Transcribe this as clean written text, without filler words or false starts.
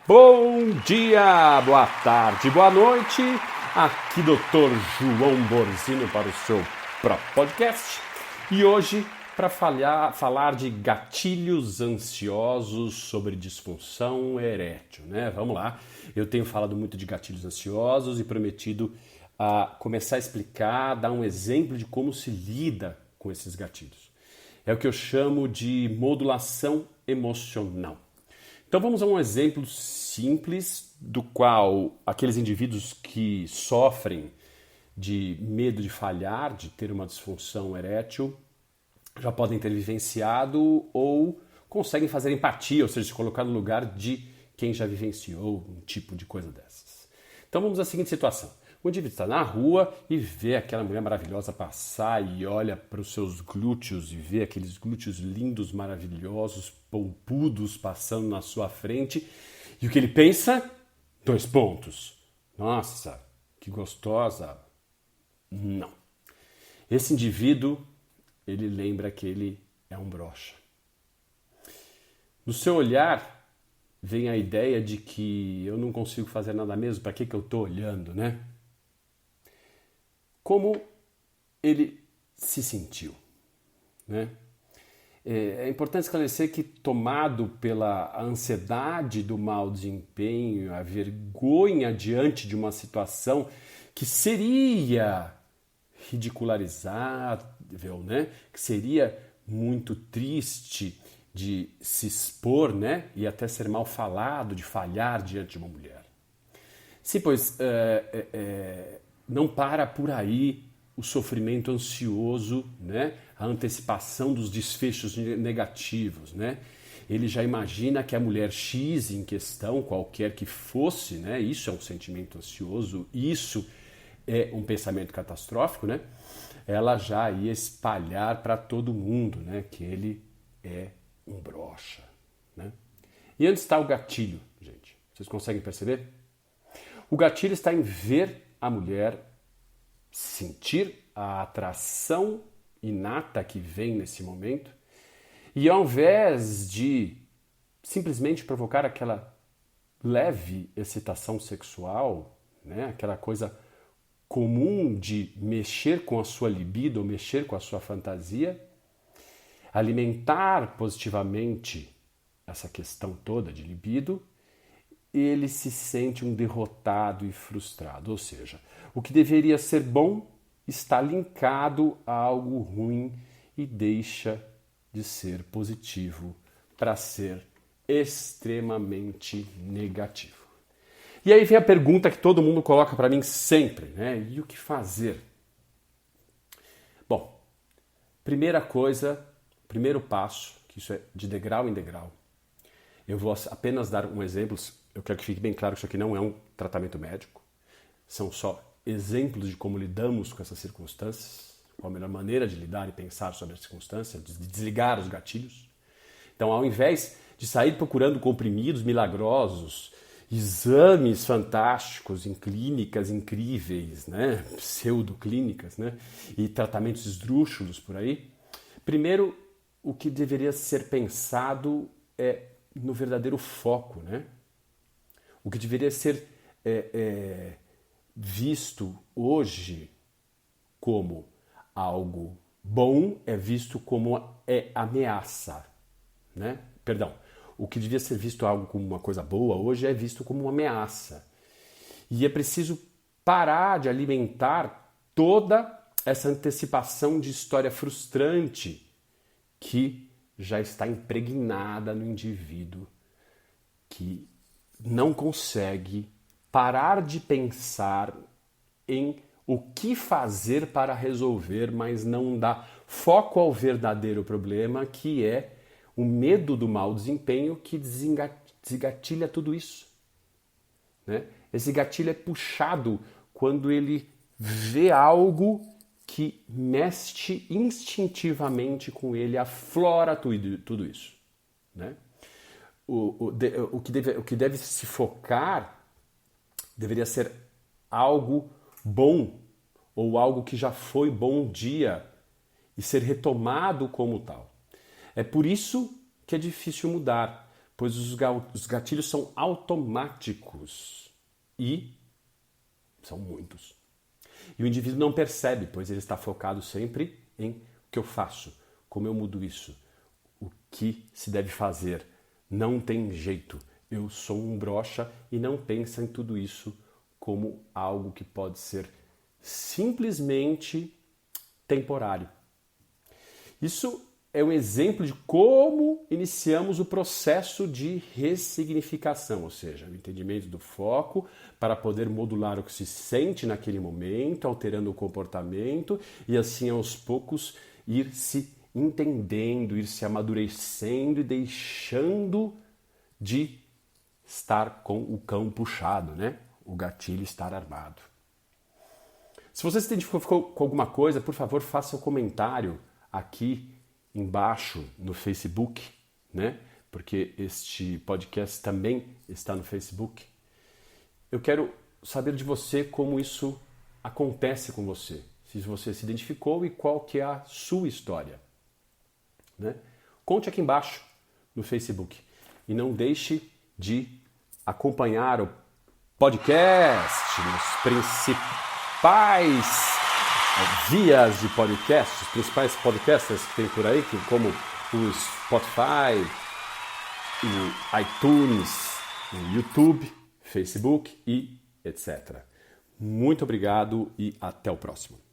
Bom dia, boa tarde, boa noite. Aqui Dr. João Borzino para o seu próprio podcast. E hoje para falar de gatilhos ansiosos sobre disfunção erétil, né? Vamos lá. Eu tenho falado muito de gatilhos ansiosos e prometido começar a explicar, dar um exemplo de como se lida com esses gatilhos. É o que eu chamo de modulação emocional. Então vamos a um exemplo simples do qual aqueles indivíduos que sofrem de medo de falhar, de ter uma disfunção erétil, já podem ter vivenciado ou conseguem fazer empatia, ou seja, se colocar no lugar de quem já vivenciou um tipo de coisa dessas. Então vamos à seguinte situação. O indivíduo está na rua e vê aquela mulher maravilhosa passar e olha para os seus glúteos e vê aqueles glúteos lindos, maravilhosos, pompudos passando na sua frente. E o que ele pensa? 2 pontos. Nossa, que gostosa. Não. Esse indivíduo, ele lembra que ele é um broxa. No seu olhar vem a ideia de que eu não consigo fazer nada mesmo, para que eu estou olhando, né? Como ele se sentiu, né? É importante esclarecer que, tomado pela ansiedade do mau desempenho, a vergonha diante de uma situação que seria ridicularizável, né? Que seria muito triste de se expor, né? E até ser mal falado, de falhar diante de uma mulher. Sim, pois não para por aí o sofrimento ansioso, né? A antecipação dos desfechos negativos, né? Ele já imagina que a mulher X em questão, qualquer que fosse, né? Isso é um sentimento ansioso, isso é um pensamento catastrófico, né? Ela já ia espalhar para todo mundo, né? Que ele é um broxa, né? E onde está o gatilho, gente? Vocês conseguem perceber? O gatilho está em ver a mulher, sentir a atração inata que vem nesse momento e ao invés de simplesmente provocar aquela leve excitação sexual, né, aquela coisa comum de mexer com a sua libido, mexer com a sua fantasia, alimentar positivamente essa questão toda de libido, ele se sente um derrotado e frustrado. Ou seja, o que deveria ser bom está linkado a algo ruim e deixa de ser positivo para ser extremamente negativo. E aí vem a pergunta que todo mundo coloca para mim sempre, né? E o que fazer? Bom, primeira coisa, primeiro passo, que isso é de degrau em degrau. Eu vou apenas dar um exemplo. Eu quero que fique bem claro que isso aqui não é um tratamento médico. São só exemplos de como lidamos com essas circunstâncias, qual a melhor maneira de lidar e pensar sobre as circunstâncias, de desligar os gatilhos. Então, ao invés de sair procurando comprimidos milagrosos, exames fantásticos em clínicas incríveis, né, pseudoclínicas, né, e tratamentos esdrúxulos por aí, primeiro, o que deveria ser pensado é no verdadeiro foco, né? O que deveria ser visto hoje como algo bom é visto como ameaça, né? Perdão, o que devia ser visto algo como uma coisa boa hoje é visto como uma ameaça. E é preciso parar de alimentar toda essa antecipação de história frustrante que já está impregnada no indivíduo que não consegue parar de pensar em o que fazer para resolver, mas não dá foco ao verdadeiro problema, que é o medo do mau desempenho que desgatilha tudo isso, né? Esse gatilho é puxado quando ele vê algo que mexe instintivamente com ele, aflora tudo isso, né? O que deve se focar deveria ser algo bom ou algo que já foi bom um dia e ser retomado como tal. É por isso que é difícil mudar, pois os gatilhos são automáticos e são muitos. E o indivíduo não percebe, pois ele está focado sempre em o que eu faço, como eu mudo isso, o que se deve fazer. Não tem jeito, eu sou um broxa e não pensa em tudo isso como algo que pode ser simplesmente temporário. Isso é um exemplo de como iniciamos o processo de ressignificação, ou seja, o entendimento do foco para poder modular o que se sente naquele momento, alterando o comportamento e assim aos poucos ir se entendendo, ir se amadurecendo e deixando de estar com o cão puxado, né? O gatilho estar armado. Se você se identificou com alguma coisa, por favor, faça um comentário aqui embaixo no Facebook, né? Porque este podcast também está no Facebook. Eu quero saber de você como isso acontece com você. Se você se identificou e qual que é a sua história, né? Conte aqui embaixo no Facebook. E não deixe de acompanhar o podcast nos principais vias de podcast, os principais podcasters que tem por aí, como o Spotify, o iTunes, o YouTube, Facebook e etc. Muito obrigado e até o próximo.